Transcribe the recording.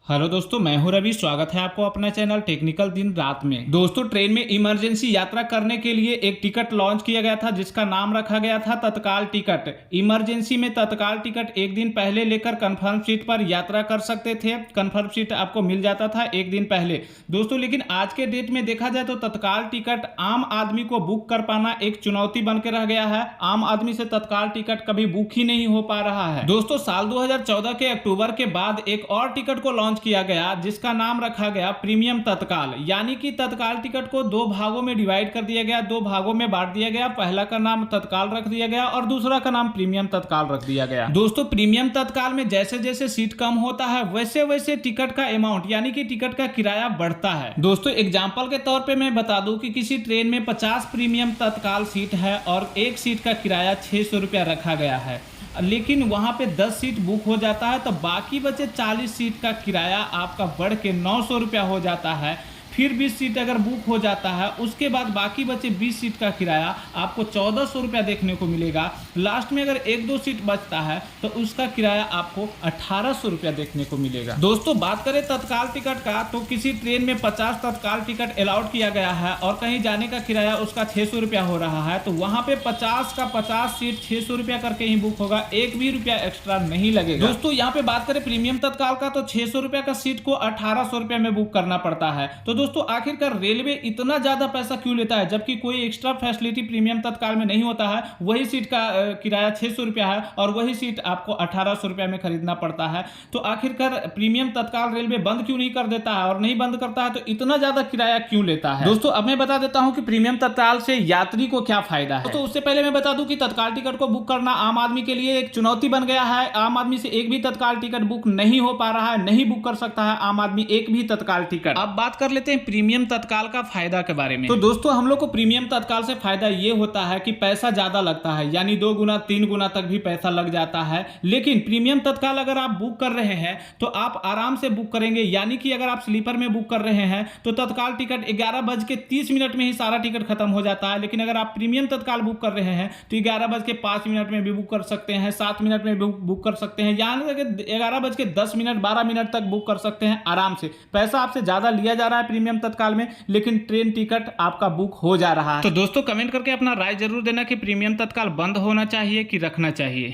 Hello दोस्तों, मैं हूं रवि। स्वागत है आपको अपना चैनल टेक्निकल दिन रात में। दोस्तों, ट्रेन में इमरजेंसी यात्रा करने के लिए एक टिकट लॉन्च किया गया था जिसका नाम रखा गया था तत्काल टिकट। इमरजेंसी में तत्काल टिकट एक दिन पहले लेकर कंफर्म सीट पर यात्रा कर सकते थे। कंफर्म सीट आपको मिल जाता था एक दिन पहले दोस्तों। लेकिन आज के डेट में देखा जाए तो तत्काल टिकट आम आदमी को बुक कर पाना एक चुनौती बन के रह गया है। आम आदमी से तत्काल टिकट कभी बुक ही नहीं हो पा रहा है। दोस्तों, साल 2014 के अक्टूबर के बाद एक और टिकट को लॉन्च किया गया जिसका नाम रखा गया प्रीमियम तत्काल। यानी कि तत्काल टिकट को दो भागों में डिवाइड कर दिया गया, दो भागों में बांट दिया गया। पहला का नाम तत्काल रख दिया गया और दूसरा का नाम प्रीमियम तत्काल रख दिया गया। दोस्तों, प्रीमियम तत्काल में जैसे जैसे सीट कम होता है वैसे वैसे टिकट का अमाउंट यानी कि टिकट का किराया बढ़ता है। दोस्तों, एग्जाम्पल के तौर पर मैं बता दूं कि किसी ट्रेन में 50 प्रीमियम तत्काल सीट है और एक सीट का किराया 600 रुपया रखा गया है, लेकिन वहां पे 10 सीट बुक हो जाता है तो बाकी बचे 40 सीट का किराया आपका बढ़ के 900 रुपया हो जाता है। फिर 20 सीट अगर बुक हो जाता है उसके बाद बाकी बचे 20 सीट का किराया आपको 1400 रुपया देखने को मिलेगा। लास्ट में अगर एक दो सीट बचता है तो उसका किराया आपको 1800 रुपया देखने को मिलेगा। दोस्तों, बात करें तत्काल टिकट का तो किसी ट्रेन में 50 तत्काल टिकट अलाउड किया गया है और कहीं जाने का किराया उसका 600 रुपया हो रहा है, तो वहां पे 50 का 50 सीट 600 रुपया करके ही बुक होगा, एक भी रुपया एक्स्ट्रा नहीं लगेगा। दोस्तों, यहाँ पे बात करें प्रीमियम तत्काल का तो 600 रुपया का सीट को 1800 रुपया में बुक करना पड़ता है। तो दोस्तों, आखिरकार रेलवे इतना ज्यादा पैसा क्यों लेता है जबकि कोई एक्स्ट्रा फैसिलिटी प्रीमियम तत्काल में नहीं होता है। वही सीट का किराया 600 रुपया है और वही सीट आपको 1800 रुपया में खरीदना पड़ता है। तो आखिरकार प्रीमियम तत्काल रेलवे बंद क्यों नहीं कर देता है, और नहीं बंद करता है तो इतना ज्यादा किराया क्यों लेता है। दोस्तों, अब मैं बता देता हूं कि प्रीमियम तत्काल से यात्री को क्या फायदा है। तो उससे पहले मैं बता दूं कि तत्काल टिकट को बुक करना आम आदमी के लिए एक चुनौती बन गया है। आम आदमी से एक भी तत्काल टिकट बुक नहीं हो पा रहा है, नहीं बुक कर सकता है आम आदमी एक भी तत्काल टिकट। अब बात कर लेते हैं प्रीमियम तत्काल का फायदा के बारे में। तो दोस्तों, हम लोग को प्रीमियम तत्काल से फायदा ये होता है कि पैसा ज्यादा लगता है, यानी 2 गुना 3 गुना तक भी पैसा लग जाता है। लेकिन प्रीमियम तत्काल अगर आप बुक कर रहे हैं तो आप आराम से बुक करेंगे। यानी कि अगर आप स्लीपर में बुक कर रहे हैं तो तत्काल टिकट 11:30 में ही सारा टिकट खत्म हो जाता है। लेकिन अगर आप प्रीमियम तत्काल बुक कर रहे हैं तो 11:05 में भी बुक कर सकते हैं, 7 मिनट में बुक कर सकते हैं, यानी कि 11:10 12 मिनट तक बुक कर सकते हैं आराम से। पैसा आपसे ज्यादा लिया जा रहा है प्रीमियम तत्काल में, लेकिन ट्रेन टिकट आपका बुक हो जा रहा है। तो दोस्तों, कमेंट करके अपना राय जरूर देना कि प्रीमियम तत्काल बंद होना चाहिए कि रखना चाहिए।